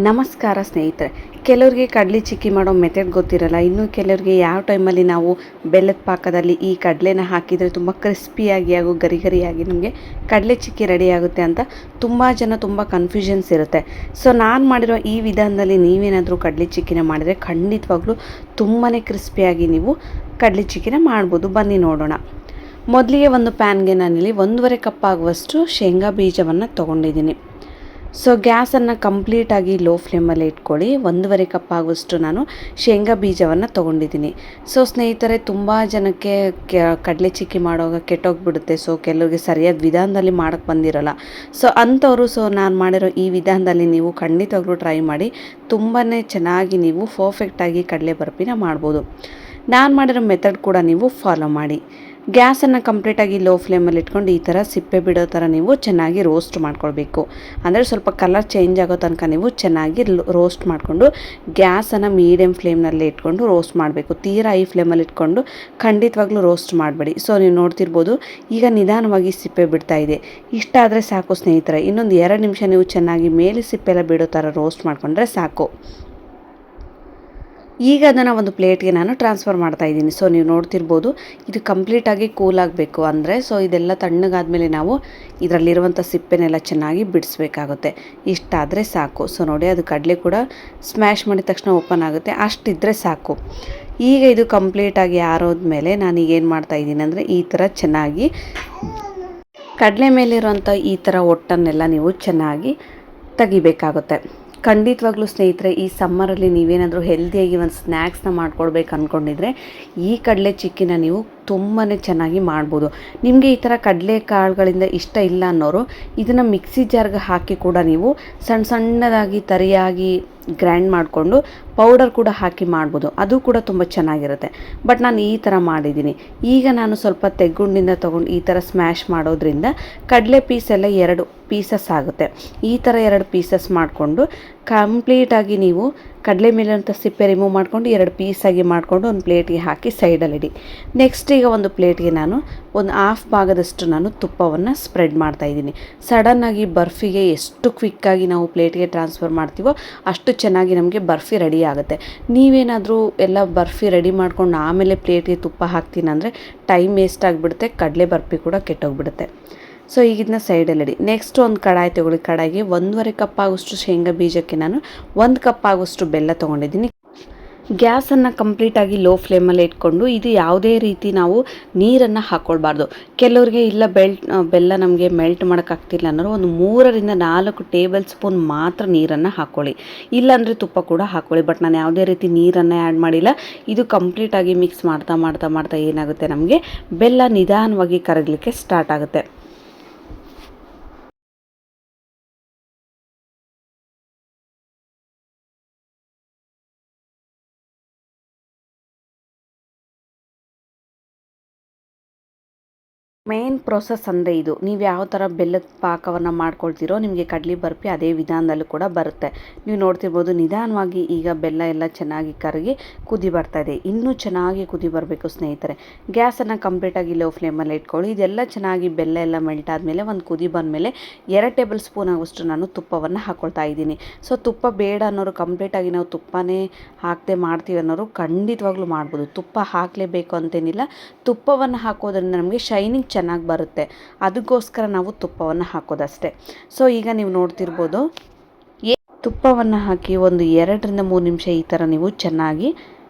ನಮಸ್ಕಾರ ಸ್ನೇಹಿತರೆ. ಕೆಲವರಿಗೆ ಕಡಲೆ ಚಿಕ್ಕಿ ಮಾಡೋ ಮೆಥಡ್ ಗೊತ್ತಿರಲ್ಲ. ಇನ್ನು ಕೆಲವರಿಗೆ ಯಾವ ಟೈಮಲ್ಲಿ ನಾವು ಬೆಲ್ಲದ ಪಾಕದಲ್ಲಿ ಈ ಕಡಲೆನ ಹಾಕಿದರೆ ತುಂಬ ಕ್ರಿಸ್ಪಿಯಾಗಿ ಹಾಗೂ ಗರಿ ಗರಿಯಾಗಿ ನಮಗೆ ಕಡಲೆ ಚಿಕ್ಕಿ ರೆಡಿ ಆಗುತ್ತೆ ಅಂತ ತುಂಬ ಕನ್ಫ್ಯೂಷನ್ಸ್ ಇರುತ್ತೆ. ಸೊ ನಾನು ಮಾಡಿರೋ ಈ ವಿಧಾನದಲ್ಲಿ ನೀವೇನಾದರೂ ಕಡಲೆ ಚಿಕ್ಕಿನ ಮಾಡಿದರೆ ಖಂಡಿತವಾಗ್ಲೂ ತುಂಬಾ ಕ್ರಿಸ್ಪಿಯಾಗಿ ನೀವು ಕಡಲೆ ಚಿಕ್ಕಿನ ಮಾಡ್ಬೋದು. ಬನ್ನಿ ನೋಡೋಣ. ಮೊದಲಿಗೆ ಒಂದು ಪ್ಯಾನ್ಗೆ ನಾನಿಲ್ಲಿ 1.5 ಕಪ್ ಆಗುವಷ್ಟು ಶೇಂಗಾ ಬೀಜವನ್ನು ತೊಗೊಂಡಿದ್ದೀನಿ. ಸೊ ಗ್ಯಾಸನ್ನು ಕಂಪ್ಲೀಟಾಗಿ ಲೋ ಫ್ಲೇಮಲ್ಲಿ ಇಟ್ಕೊಳ್ಳಿ. 1.5 ಕಪ್ ಆಗುವಷ್ಟು ನಾನು ಶೇಂಗಾ ಬೀಜವನ್ನು ತೊಗೊಂಡಿದ್ದೀನಿ. ಸೊ ಸ್ನೇಹಿತರೆ, ತುಂಬ ಜನಕ್ಕೆ ಕಡಲೆ ಚಿಕ್ಕಿ ಮಾಡುವಾಗ ಕೆಟ್ಟೋಗ್ಬಿಡುತ್ತೆ. ಸೊ ಕೆಲವರಿಗೆ ಸರಿಯಾದ ವಿಧಾನದಲ್ಲಿ ಮಾಡೋಕ್ಕೆ ಬಂದಿರೋಲ್ಲ. ಸೊ ಅಂಥವರು ನಾನು ಮಾಡಿರೋ ಈ ವಿಧಾನದಲ್ಲಿ ನೀವು ಖಂಡಿತವಾಗ್ಲೂ ಟ್ರೈ ಮಾಡಿ. ತುಂಬಾ ಚೆನ್ನಾಗಿ ನೀವು ಪರ್ಫೆಕ್ಟಾಗಿ ಕಡಲೆ ಬರ್ಫಿನ ಮಾಡ್ಬೋದು. ನಾನು ಮಾಡಿರೋ ಮೆಥಡ್ ಕೂಡ ನೀವು ಫಾಲೋ ಮಾಡಿ. ಗ್ಯಾಸನ್ನು ಕಂಪ್ಲೀಟಾಗಿ ಲೋ ಫ್ಲೇಮಲ್ಲಿ ಇಟ್ಕೊಂಡು ಈ ಥರ ಸಿಪ್ಪೆ ಬಿಡೋ ಥರ ನೀವು ಚೆನ್ನಾಗಿ ರೋಸ್ಟ್ ಮಾಡ್ಕೊಳ್ಬೇಕು. ಅಂದರೆ ಸ್ವಲ್ಪ ಕಲರ್ ಚೇಂಜ್ ಆಗೋ ತನಕ ನೀವು ಚೆನ್ನಾಗಿ ರೋಸ್ಟ್ ಮಾಡಿಕೊಂಡು ಗ್ಯಾಸನ್ನು ಮೀಡಿಯಮ್ ಫ್ಲೇಮ್ನಲ್ಲಿ ಇಟ್ಕೊಂಡು ರೋಸ್ಟ್ ಮಾಡಬೇಕು. ತೀರಾ ಹೈ ಫ್ಲೇಮಲ್ಲಿ ಇಟ್ಕೊಂಡು ಖಂಡಿತವಾಗ್ಲೂ ರೋಸ್ಟ್ ಮಾಡಬೇಡಿ. ಸೊ ನೀವು ನೋಡ್ತಿರ್ಬೋದು, ಈಗ ನಿಧಾನವಾಗಿ ಸಿಪ್ಪೆ ಬಿಡ್ತಾ ಇದೆ. ಇಷ್ಟ ಆದರೆ ಸಾಕು ಸ್ನೇಹಿತರೆ. ಇನ್ನೊಂದು 2 ನಿಮಿಷ ನೀವು ಚೆನ್ನಾಗಿ ಮೇಲೆ ಸಿಪ್ಪೆಲ್ಲ ಬಿಡೋ ಥರ ರೋಸ್ಟ್ ಮಾಡಿಕೊಂಡ್ರೆ ಸಾಕು. ಈಗ ಅದನ್ನು ಒಂದು ಪ್ಲೇಟ್ಗೆ ನಾನು ಟ್ರಾನ್ಸ್ಫರ್ ಮಾಡ್ತಾ ಇದ್ದೀನಿ. ಸೊ ನೀವು ನೋಡ್ತಿರ್ಬೋದು, ಇದು ಕಂಪ್ಲೀಟಾಗಿ ಕೂಲ್ ಆಗಬೇಕು. ಅಂದರೆ ಸೊ ಇದೆಲ್ಲ ತಣ್ಣಗಾದ್ಮೇಲೆ ನಾವು ಇದರಲ್ಲಿರುವಂಥ ಸಿಪ್ಪೆನೆಲ್ಲ ಚೆನ್ನಾಗಿ ಬಿಡಿಸ್ಬೇಕಾಗುತ್ತೆ. ಇಷ್ಟಾದರೆ ಸಾಕು. ಸೊ ನೋಡಿ, ಅದು ಕಡಲೆ ಕೂಡ ಸ್ಮ್ಯಾಶ್ ಮಾಡಿದ ತಕ್ಷಣ ಓಪನ್ ಆಗುತ್ತೆ. ಅಷ್ಟಿದ್ದರೆ ಸಾಕು. ಈಗ ಇದು ಕಂಪ್ಲೀಟಾಗಿ ಆರೋದ್ಮೇಲೆ ನಾನೀಗ ಏನು ಮಾಡ್ತಾಯಿದ್ದೀನಿ ಅಂದರೆ, ಈ ಥರ ಚೆನ್ನಾಗಿ ಕಡಲೆ ಮೇಲಿರುವಂಥ ಈ ಥರ ಒಟ್ಟನ್ನೆಲ್ಲ ನೀವು ಚೆನ್ನಾಗಿ ತೆಗಿಬೇಕಾಗುತ್ತೆ. ಖಂಡಿತವಾಗ್ಲೂ ಸ್ನೇಹಿತರೆ, ಈ ಸಮ್ಮರಲ್ಲಿ ನೀವೇನಾದರೂ ಹೆಲ್ದಿಯಾಗಿ ಒಂದು ಸ್ನ್ಯಾಕ್ಸ್ನ ಮಾಡ್ಕೊಡ್ಬೇಕು ಅಂದ್ಕೊಂಡಿದ್ರೆ ಈ ಕಡಲೆ ಚಿಕ್ಕಿನ ನೀವು ತುಂಬಾ ಚೆನ್ನಾಗಿ ಮಾಡ್ಬೋದು. ನಿಮಗೆ ಈ ಥರ ಕಡಲೆ ಕಾಳುಗಳಿಂದ ಇಷ್ಟ ಇಲ್ಲ ಅನ್ನೋರು ಇದನ್ನು ಮಿಕ್ಸಿ ಜಾರ್ಗೆ ಹಾಕಿ ಕೂಡ ನೀವು ಸಣ್ಣದಾಗಿ ತರಿಯಾಗಿ ಗ್ರೈಂಡ್ ಮಾಡಿಕೊಂಡು ಪೌಡರ್ ಕೂಡ ಹಾಕಿ ಮಾಡ್ಬೋದು. ಅದು ಕೂಡ ತುಂಬ ಚೆನ್ನಾಗಿರುತ್ತೆ. ಬಟ್ ನಾನು ಈ ಥರ ಮಾಡಿದ್ದೀನಿ. ಈಗ ನಾನು ಸ್ವಲ್ಪ ತೆಗ್ಗುಂಡಿಂದ ತೊಗೊಂಡು ಈ ಥರ ಸ್ಮ್ಯಾಶ್ ಮಾಡೋದ್ರಿಂದ ಕಡಲೆ ಪೀಸೆಲ್ಲ 2 ಪೀಸಸ್ ಆಗುತ್ತೆ. ಈ ಥರ 2 ಪೀಸಸ್ ಮಾಡಿಕೊಂಡು ಕಂಪ್ಲೀಟಾಗಿ ನೀವು ಕಡಲೆ ಮೇಲಿರುವಂಥ ಸಿಪ್ಪೆ ರಿಮೂವ್ ಮಾಡಿಕೊಂಡು 2 ಪೀಸಾಗಿ ಮಾಡಿಕೊಂಡು ಒಂದು ಪ್ಲೇಟ್ಗೆ ಹಾಕಿ ಸೈಡಲ್ಲಿಡಿ. ನೆಕ್ಸ್ಟ್ ಈಗ ಒಂದು ಪ್ಲೇಟ್ಗೆ ನಾನು ಒಂದು ಹಾಫ್ ಭಾಗದಷ್ಟು ನಾನು ತುಪ್ಪವನ್ನು ಸ್ಪ್ರೆಡ್ ಮಾಡ್ತಾಯಿದ್ದೀನಿ. ಸಡನ್ನಾಗಿ ಬರ್ಫಿಗೆ ಎಷ್ಟು ಕ್ವಿಕ್ಕಾಗಿ ನಾವು ಪ್ಲೇಟ್ಗೆ ಟ್ರಾನ್ಸ್ಫರ್ ಮಾಡ್ತೀವೋ ಅಷ್ಟು ಚೆನ್ನಾಗಿ ನಮಗೆ ಬರ್ಫಿ ರೆಡಿ ಆಗುತ್ತೆ. ನೀವೇನಾದರೂ ಎಲ್ಲ ಬರ್ಫಿ ರೆಡಿ ಮಾಡ್ಕೊಂಡು ಆಮೇಲೆ ಪ್ಲೇಟ್ಗೆ ತುಪ್ಪ ಹಾಕ್ತೀನಿ ಅಂದರೆ ಟೈಮ್ ವೇಸ್ಟ್ ಆಗಿಬಿಡುತ್ತೆ, ಕಡಲೆ ಬರ್ಫಿ ಕೂಡ ಕೆಟ್ಟೋಗ್ಬಿಡುತ್ತೆ. ಸೊ ಈಗ ಇದನ್ನ ಸೈಡಲ್ಲಿಡಿ. ನೆಕ್ಸ್ಟ್ ಒಂದು ಕಡಾಯಿ ತೊಗೊಳ್ಳಿ. ಕಡಾಯಿಗೆ 1.5 ಕಪ್ ಆಗುವಷ್ಟು ಶೇಂಗಾ ಬೀಜಕ್ಕೆ ನಾನು 1 ಕಪ್ ಆಗುವಷ್ಟು ಬೆಲ್ಲ ತೊಗೊಂಡಿದ್ದೀನಿ. ಗ್ಯಾಸನ್ನು ಕಂಪ್ಲೀಟಾಗಿ ಲೋ ಫ್ಲೇಮಲ್ಲಿ ಇಟ್ಕೊಂಡು ಇದು ಯಾವುದೇ ರೀತಿ ನಾವು ನೀರನ್ನು ಹಾಕ್ಕೊಳ್ಬಾರ್ದು. ಕೆಲವರಿಗೆ ಇಲ್ಲ ಬೆಲ್ಲ ನಮಗೆ ಮೆಲ್ಟ್ ಮಾಡೋಕ್ಕಾಗ್ತಿಲ್ಲ ಅನ್ನೋರು ಒಂದು 3ರಿಂದ 4 ಟೇಬಲ್ ಸ್ಪೂನ್ ಮಾತ್ರ ನೀರನ್ನು ಹಾಕ್ಕೊಳ್ಳಿ. ಇಲ್ಲಾಂದರೆ ತುಪ್ಪ ಕೂಡ ಹಾಕ್ಕೊಳ್ಳಿ. ಬಟ್ ನಾನು ಯಾವುದೇ ರೀತಿ ನೀರನ್ನು ಆ್ಯಡ್ ಮಾಡಿಲ್ಲ. ಇದು ಕಂಪ್ಲೀಟಾಗಿ ಮಿಕ್ಸ್ ಮಾಡ್ತಾ ಏನಾಗುತ್ತೆ, ನಮಗೆ ಬೆಲ್ಲ ನಿಧಾನವಾಗಿ ಕರಗಲಿಕ್ಕೆ ಸ್ಟಾರ್ಟ್ ಆಗುತ್ತೆ. ಮೇನ್ ಪ್ರೊಸೆಸ್ ಅಂದರೆ ಇದು. ನೀವು ಯಾವ ಥರ ಬೆಲ್ಲದ ಪಾಕವನ್ನು ಮಾಡ್ಕೊಳ್ತೀರೋ ನಿಮಗೆ ಕಡಲೆ ಬರ್ಫಿ ಅದೇ ವಿಧಾನದಲ್ಲೂ ಕೂಡ ಬರುತ್ತೆ. ನೀವು ನೋಡ್ತಿರ್ಬೋದು, ನಿಧಾನವಾಗಿ ಈಗ ಬೆಲ್ಲ ಎಲ್ಲ ಚೆನ್ನಾಗಿ ಕರಗಿ ಕುದಿ ಬರ್ತಾ ಇದೆ. ಇನ್ನೂ ಚೆನ್ನಾಗಿ ಕುದಿ ಬರಬೇಕು ಸ್ನೇಹಿತರೆ. ಗ್ಯಾಸನ್ನು ಕಂಪ್ಲೀಟಾಗಿ ಲೋ ಫ್ಲೇಮಲ್ಲಿ ಇಟ್ಕೊಳ್ಳಿ. ಇದೆಲ್ಲ ಚೆನ್ನಾಗಿ ಬೆಲ್ಲ ಎಲ್ಲ ಮೆಲ್ಟ್ ಆದಮೇಲೆ ಒಂದು ಕುದಿ ಬಂದಮೇಲೆ 2 ಟೇಬಲ್ ಸ್ಪೂನ್ ಆಗುವಷ್ಟು ನಾನು ತುಪ್ಪವನ್ನು ಹಾಕ್ಕೊಳ್ತಾ ಇದ್ದೀನಿ. ಸೊ ತುಪ್ಪ ಬೇಡ ಅನ್ನೋರು, ಕಂಪ್ಲೀಟಾಗಿ ನಾವು ತುಪ್ಪನೇ ಹಾಕದೆ ಮಾಡ್ತೀವಿ ಅನ್ನೋರು ಖಂಡಿತವಾಗ್ಲೂ ಮಾಡ್ಬೋದು. ತುಪ್ಪ ಹಾಕಲೇಬೇಕು ಅಂತೇನಿಲ್ಲ. ತುಪ್ಪವನ್ನು ಹಾಕೋದ್ರಿಂದ ನಮಗೆ ಶೈನಿಂಗ್ ಚೆನ್ನಾಗಿ ಬರುತ್ತೆ. ಅದಕ್ಕೋಸ್ಕರ ನಾವು ತುಪ್ಪವನ್ನು ಹಾಕೋದಷ್ಟೇ. ಸೊ ಈಗ ನೀವು ನೋಡ್ತಿರ್ಬೋದು, ತುಪ್ಪವನ್ನು ಹಾಕಿ ಒಂದು 2ರಿಂದ 3 ನಿಮಿಷ ಈ ಥರ ನೀವು ಚೆನ್ನಾಗಿ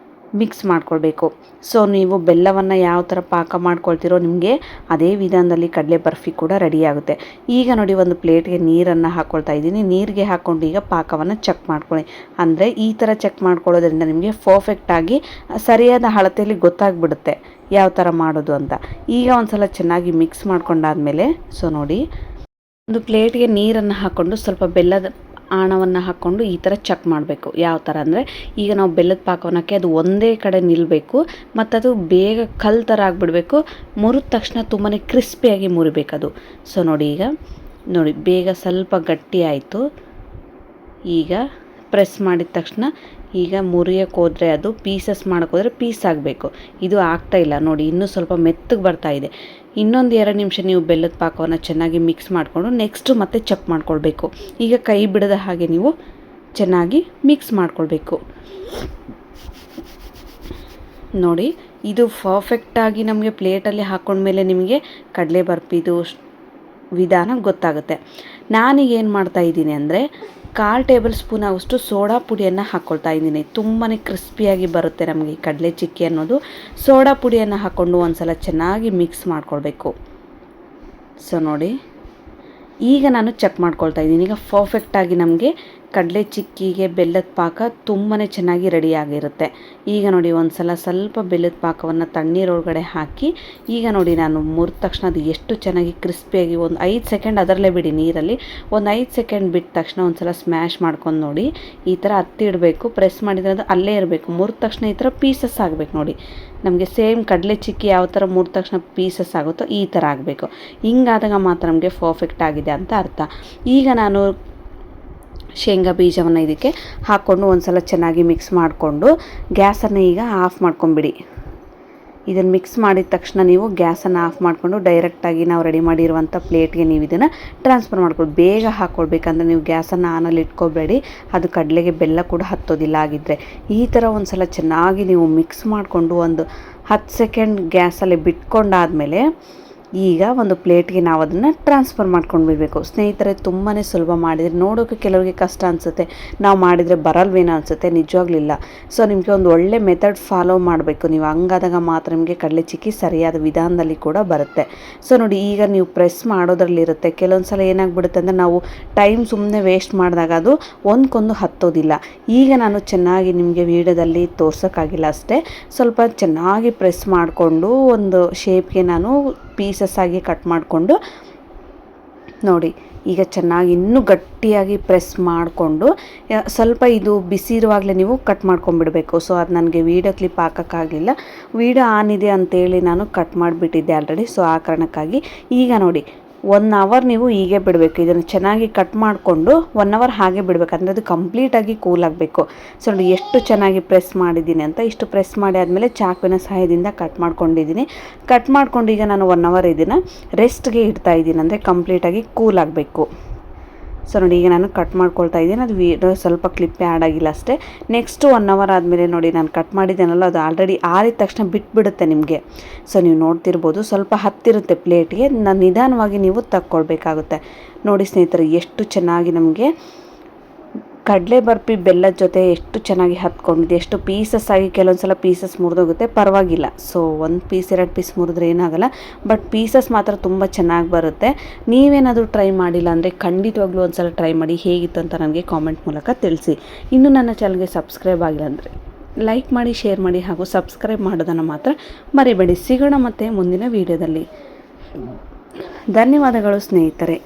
ಮಿಕ್ಸ್ ಮಾಡ್ಕೊಳ್ಬೇಕು. ಸೊ ನೀವು ಬೆಲ್ಲವನ್ನು ಯಾವ ಥರ ಪಾಕ ಮಾಡ್ಕೊಳ್ತೀರೋ ನಿಮಗೆ ಅದೇ ವಿಧಾನದಲ್ಲಿ ಕಡಲೆ ಬರ್ಫಿ ಕೂಡ ರೆಡಿ ಆಗುತ್ತೆ. ಈಗ ನೋಡಿ, ಒಂದು ಪ್ಲೇಟ್ಗೆ ನೀರನ್ನು ಹಾಕ್ಕೊಳ್ತಾ ಇದ್ದೀನಿ. ನೀರಿಗೆ ಹಾಕ್ಕೊಂಡು ಈಗ ಪಾಕವನ್ನು ಚೆಕ್ ಮಾಡ್ಕೊಳ್ಳಿ. ಅಂದರೆ ಈ ಥರ ಚೆಕ್ ಮಾಡ್ಕೊಳ್ಳೋದ್ರಿಂದ ನಿಮಗೆ ಪರ್ಫೆಕ್ಟಾಗಿ ಸರಿಯಾದ ಅಳತೆಯಲ್ಲಿ ಗೊತ್ತಾಗ್ಬಿಡುತ್ತೆ ಯಾವ ಥರ ಮಾಡೋದು ಅಂತ. ಈಗ ಒಂದು ಸಲ ಚೆನ್ನಾಗಿ ಮಿಕ್ಸ್ ಮಾಡ್ಕೊಂಡಾದ್ಮೇಲೆ ಸೊ ನೋಡಿ, ಒಂದು ಪ್ಲೇಟ್ಗೆ ನೀರನ್ನು ಹಾಕ್ಕೊಂಡು ಸ್ವಲ್ಪ ಬೆಲ್ಲದ ಆಣವನ್ನು ಹಾಕ್ಕೊಂಡು ಈ ಥರ ಚೆಕ್ ಮಾಡಬೇಕು. ಯಾವ ಥರ ಅಂದರೆ, ಈಗ ನಾವು ಬೆಲ್ಲದ ಪಾಕವನ್ನು ಹಾಕಿ ಅದು ಒಂದೇ ಕಡೆ ನಿಲ್ಲಬೇಕು ಮತ್ತು ಅದು ಬೇಗ ಕಲ್ಲು ಥರ ಆಗಿಬಿಡಬೇಕು. ಮುರಿದ ತಕ್ಷಣ ತುಂಬಾ ಕ್ರಿಸ್ಪಿಯಾಗಿ ಮುರಿಬೇಕದು. ಸೊ ನೋಡಿ, ಈಗ ನೋಡಿ ಬೇಗ ಸ್ವಲ್ಪ ಗಟ್ಟಿ ಆಯಿತು. ಈಗ ಪ್ರೆಸ್ ಮಾಡಿದ ತಕ್ಷಣ ಈಗ ಮುರಿಯೋಕ್ಕೆ ಹೋದರೆ ಅದು ಪೀಸಸ್ ಮಾಡೋಕ್ಕೋದ್ರೆ ಪೀಸ್ ಆಗಬೇಕು. ಇದು ಆಗ್ತಾಯಿಲ್ಲ ನೋಡಿ, ಇನ್ನೂ ಸ್ವಲ್ಪ ಮೆತ್ತಗೆ ಬರ್ತಾ ಇದೆ. ಇನ್ನೊಂದು 2 ನಿಮಿಷ ನೀವು ಬೆಲ್ಲದ ಪಾಕವನ್ನು ಚೆನ್ನಾಗಿ ಮಿಕ್ಸ್ ಮಾಡಿಕೊಂಡು ನೆಕ್ಸ್ಟು ಮತ್ತೆ ಚೆಕ್ ಮಾಡ್ಕೊಳ್ಬೇಕು. ಈಗ ಕೈ ಬಿಡದ ಹಾಗೆ ನೀವು ಚೆನ್ನಾಗಿ ಮಿಕ್ಸ್ ಮಾಡ್ಕೊಳ್ಬೇಕು. ನೋಡಿ ಇದು ಪರ್ಫೆಕ್ಟಾಗಿ ನಮಗೆ ಪ್ಲೇಟಲ್ಲಿ ಹಾಕ್ಕೊಂಡ್ಮೇಲೆ ನಿಮಗೆ ಕಡಲೆ ಬರ್ಫಿದು ವಿಧಾನ ಗೊತ್ತಾಗುತ್ತೆ. ನಾನೀಗ ಏನು ಮಾಡ್ತಾಯಿದ್ದೀನಿ ಅಂದರೆ 1/4 ಟೇಬಲ್ ಸ್ಪೂನ್ ಆಗುವಷ್ಟು ಸೋಡಾ ಪುಡಿಯನ್ನು ಹಾಕ್ಕೊಳ್ತಾ ಇದ್ದೀನಿ. ತುಂಬಾ ಕ್ರಿಸ್ಪಿಯಾಗಿ ಬರುತ್ತೆ ನಮಗೆ ಈ ಕಡಲೆ ಚಿಕ್ಕಿ ಅನ್ನೋದು. ಸೋಡಾ ಪುಡಿಯನ್ನು ಹಾಕ್ಕೊಂಡು ಒಂದು ಸಲ ಚೆನ್ನಾಗಿ ಮಿಕ್ಸ್ ಮಾಡ್ಕೊಳ್ಬೇಕು. ಸೊ ನೋಡಿ ಈಗ ನಾನು ಚೆಕ್ ಮಾಡ್ಕೊಳ್ತಾ ಇದ್ದೀನಿ. ಈಗ ಪರ್ಫೆಕ್ಟಾಗಿ ನಮಗೆ ಕಡಲೆ ಚಿಕ್ಕಿಗೆ ಬೆಲ್ಲದ ಪಾಕ ತುಂಬಾ ಚೆನ್ನಾಗಿ ರೆಡಿಯಾಗಿರುತ್ತೆ. ಈಗ ನೋಡಿ ಒಂದು ಸಲ ಸ್ವಲ್ಪ ಬೆಲ್ಲದ ಪಾಕವನ್ನು ತಣ್ಣೀರೊಳಗಡೆ ಹಾಕಿ ಈಗ ನೋಡಿ ನಾನು ಮುರಿದ ತಕ್ಷಣ ಅದು ಎಷ್ಟು ಚೆನ್ನಾಗಿ ಕ್ರಿಸ್ಪಿಯಾಗಿ ಒಂದು 5 ಸೆಕೆಂಡ್ ಅದರಲ್ಲೇ ಬಿಡಿ ನೀರಲ್ಲಿ. ಒಂದು 5 ಸೆಕೆಂಡ್ ಬಿಟ್ಟ ತಕ್ಷಣ ಒಂದು ಸಲ ಸ್ಮ್ಯಾಶ್ ಮಾಡ್ಕೊಂಡು ನೋಡಿ ಈ ಥರ ಹತ್ತಿ ಇಡಬೇಕು. ಪ್ರೆಸ್ ಮಾಡಿದರೆ ಅದು ಅಲ್ಲೇ ಇರಬೇಕು. ಮುರಿದ ತಕ್ಷಣ ಈ ಥರ ಪೀಸಸ್ ಆಗಬೇಕು. ನೋಡಿ ನಮಗೆ ಸೇಮ್ ಕಡಲೆ ಚಿಕ್ಕಿ ಯಾವ ಥರ ಮುರಿದ ತಕ್ಷಣ ಪೀಸಸ್ ಆಗುತ್ತೋ ಈ ಥರ ಆಗಬೇಕು. ಹಿಂಗಾದಾಗ ಮಾತ್ರ ನಮಗೆ ಪರ್ಫೆಕ್ಟ್ ಆಗಿದೆ ಅಂತ ಅರ್ಥ. ಈಗ ನಾನು ಶೇಂಗಾ ಬೀಜವನ್ನು ಇದಕ್ಕೆ ಹಾಕ್ಕೊಂಡು ಒಂದು ಸಲ ಚೆನ್ನಾಗಿ ಮಿಕ್ಸ್ ಮಾಡಿಕೊಂಡು ಗ್ಯಾಸನ್ನು ಈಗ ಆಫ್ ಮಾಡ್ಕೊಂಬಿಡಿ. ಇದನ್ನು ಮಿಕ್ಸ್ ಮಾಡಿದ ತಕ್ಷಣ ನೀವು ಗ್ಯಾಸನ್ನು ಆಫ್ ಮಾಡಿಕೊಂಡು ಡೈರೆಕ್ಟಾಗಿ ನಾವು ರೆಡಿ ಮಾಡಿರುವಂಥ ಪ್ಲೇಟ್ಗೆ ನೀವು ಇದನ್ನು ಟ್ರಾನ್ಸ್ಫರ್ ಮಾಡ್ಕೊಳ್ಳಿ. ಬೇಗ ಹಾಕ್ಕೊಳ್ಬೇಕಂದ್ರೆ ನೀವು ಗ್ಯಾಸನ್ನು ಆನಲ್ಲಿ ಇಟ್ಕೋಬೇಡಿ, ಅದು ಕಡಲೆಗೆ ಬೆಲ್ಲ ಕೂಡ ಹತ್ತೋದಿಲ್ಲ. ಆಗಿದ್ದರೆ ಈ ಥರ ಒಂದು ಸಲ ಚೆನ್ನಾಗಿ ನೀವು ಮಿಕ್ಸ್ ಮಾಡಿಕೊಂಡು ಒಂದು 10 ಸೆಕೆಂಡ್ ಗ್ಯಾಸಲ್ಲಿ ಬಿಟ್ಕೊಂಡಾದಮೇಲೆ ಈಗ ಒಂದು ಪ್ಲೇಟ್ಗೆ ನಾವು ಅದನ್ನು ಟ್ರಾನ್ಸ್ಫರ್ ಮಾಡ್ಕೊಂಡು ಬಿಡಬೇಕು. ಸ್ನೇಹಿತರೆ ತುಂಬಾ ಸುಲಭ ಮಾಡಿದರೆ ನೋಡೋಕ್ಕೆ ಕೆಲವರಿಗೆ ಕಷ್ಟ ಅನಿಸುತ್ತೆ, ನಾವು ಮಾಡಿದರೆ ಬರಲ್ವೇನೋ ಅನಿಸುತ್ತೆ. ನಿಜವಾಗ್ಲಿಲ್ಲ. ಸೊ ನಿಮಗೆ ಒಂದು ಒಳ್ಳೆ ಮೆಥಡ್ ಫಾಲೋ ಮಾಡಬೇಕು ನೀವು. ಹಂಗಾದಾಗ ಮಾತ್ರ ನಿಮಗೆ ಕಡಲೆ ಚಿಕ್ಕಿ ಸರಿಯಾದ ವಿಧಾನದಲ್ಲಿ ಕೂಡ ಬರುತ್ತೆ. ಸೊ ನೋಡಿ ಈಗ ನೀವು ಪ್ರೆಸ್ ಮಾಡೋದ್ರಲ್ಲಿರುತ್ತೆ. ಕೆಲವೊಂದು ಸಲ ಏನಾಗ್ಬಿಡುತ್ತೆ ಅಂದರೆ ನಾವು ಟೈಮ್ ಸುಮ್ಮನೆ ವೇಸ್ಟ್ ಮಾಡಿದಾಗ ಅದು ಒಂದ್ಕೊಂದು ಹತ್ತೋದಿಲ್ಲ. ಈಗ ನಾನು ಚೆನ್ನಾಗಿ ನಿಮಗೆ ವೀಡಿಯೋದಲ್ಲಿ ತೋರ್ಸೋಕ್ಕಾಗಿಲ್ಲ ಅಷ್ಟೇ, ಸ್ವಲ್ಪ ಚೆನ್ನಾಗಿ ಪ್ರೆಸ್ ಮಾಡಿಕೊಂಡು ಒಂದು ಶೇಪ್ಗೆ ನಾನು ಪೀಸಸ್ ಆಗಿ ಕಟ್ ಮಾಡಿಕೊಂಡು ನೋಡಿ ಈಗ ಚೆನ್ನಾಗಿ ಇನ್ನೂ ಗಟ್ಟಿಯಾಗಿ ಪ್ರೆಸ್ ಮಾಡಿಕೊಂಡು ಸ್ವಲ್ಪ ಇದು ಬಿಸಿ ಇರುವಾಗಲೇ ನೀವು ಕಟ್ ಮಾಡ್ಕೊಂಡ್ಬಿಡಬೇಕು. ಸೊ ಅದು ನನಗೆ ವೀಡಿಯೋ ಕ್ಲಿಪ್ ಹಾಕೋಕ್ಕಾಗಲಿಲ್ಲ, ವೀಡಿಯೋ ಆನ್ ಇದೆ ಅಂತೇಳಿ ನಾನು ಕಟ್ ಮಾಡಿಬಿಟ್ಟಿದ್ದೆ ಆಲ್ರೆಡಿ. ಸೊ ಆ ಕಾರಣಕ್ಕಾಗಿ ಈಗ ನೋಡಿ 1 ಅವರ್ ನೀವು ಹೀಗೆ ಬಿಡಬೇಕು. ಇದನ್ನು ಚೆನ್ನಾಗಿ ಕಟ್ ಮಾಡಿಕೊಂಡು 1 ಅವರ್ ಹಾಗೆ ಬಿಡಬೇಕು. ಅಂದರೆ ಅದು ಕಂಪ್ಲೀಟಾಗಿ ಕೂಲ್ ಆಗಬೇಕು. ಸೊ ನೋಡಿ ಎಷ್ಟು ಚೆನ್ನಾಗಿ ಪ್ರೆಸ್ ಮಾಡಿದ್ದೀನಿ ಅಂತ. ಇಷ್ಟು ಪ್ರೆಸ್ ಮಾಡಿ ಆದಮೇಲೆ ಚಾಕುವಿನ ಸಹಾಯದಿಂದ ಕಟ್ ಮಾಡ್ಕೊಂಡಿದ್ದೀನಿ. ಕಟ್ ಮಾಡ್ಕೊಂಡು ಈಗ ನಾನು 1 ಅವರ್ ಇದನ್ನು ರೆಸ್ಟ್ಗೆ ಇಡ್ತಾ ಇದ್ದೀನಿ, ಅಂದರೆ ಕಂಪ್ಲೀಟಾಗಿ ಕೂಲ್ ಆಗಬೇಕು. ಸೊ ನೋಡಿ ಈಗ ನಾನು ಕಟ್ ಮಾಡ್ಕೊಳ್ತಾ ಇದ್ದೀನಿ. ಅದು ಸ್ವಲ್ಪ ಕ್ಲಿಪ್ಪೇ ಆ್ಯಡ್ ಆಗಿಲ್ಲ ಅಷ್ಟೇ. ನೆಕ್ಸ್ಟು 1 ಅವರ್ ಆದಮೇಲೆ ನೋಡಿ ನಾನು ಕಟ್ ಮಾಡಿದ್ದೇನಲ್ಲ ಅದು ಆಲ್ರೆಡಿ ಆರಿದ ತಕ್ಷಣ ಬಿಟ್ಬಿಡುತ್ತೆ ನಿಮಗೆ. ಸೊ ನೀವು ನೋಡ್ತಿರ್ಬೋದು ಸ್ವಲ್ಪ ಹತ್ತಿರುತ್ತೆ ಪ್ಲೇಟ್ಗೆ. ನಿಧಾನವಾಗಿ ನೀವು ತಕ್ಕೊಳ್ಬೇಕಾಗುತ್ತೆ. ನೋಡಿ ಸ್ನೇಹಿತರೆ ಎಷ್ಟು ಚೆನ್ನಾಗಿ ನಮಗೆ ಕಡಲೆ ಬರ್ಫಿ ಬೆಲ್ಲದ ಜೊತೆ ಎಷ್ಟು ಚೆನ್ನಾಗಿ ಹತ್ಕೊಂಡಿದೆ, ಎಷ್ಟು ಪೀಸಸ್ ಆಗಿ. ಕೆಲವೊಂದು ಸಲ ಪೀಸಸ್ ಮುರಿದೋಗುತ್ತೆ, ಪರವಾಗಿಲ್ಲ. ಸೊ 1 ಪೀಸ್ 2 ಪೀಸ್ ಮುರಿದ್ರೆ ಏನಾಗಲ್ಲ, ಬಟ್ ಪೀಸಸ್ ಮಾತ್ರ ತುಂಬ ಚೆನ್ನಾಗಿ ಬರುತ್ತೆ. ನೀವೇನಾದರೂ ಟ್ರೈ ಮಾಡಿಲ್ಲ ಅಂದರೆ ಖಂಡಿತವಾಗ್ಲೂ ಒಂದು ಸಲ ಟ್ರೈ ಮಾಡಿ. ಹೇಗಿತ್ತು ಅಂತ ನನಗೆ ಕಾಮೆಂಟ್ ಮೂಲಕ ತಿಳಿಸಿ. ಇನ್ನೂ ನನ್ನ ಚಾನಲ್ಗೆ ಸಬ್ಸ್ಕ್ರೈಬ್ ಆಗಿಲ್ಲ ಅಂದರೆ ಲೈಕ್ ಮಾಡಿ, ಶೇರ್ ಮಾಡಿ ಹಾಗೂ ಸಬ್ಸ್ಕ್ರೈಬ್ ಮಾಡೋದನ್ನು ಮಾತ್ರ ಮರಿಬೇಡಿ. ಸಿಗೋಣ ಮತ್ತೆ ಮುಂದಿನ ವೀಡಿಯೋದಲ್ಲಿ. ಧನ್ಯವಾದಗಳು ಸ್ನೇಹಿತರೆ.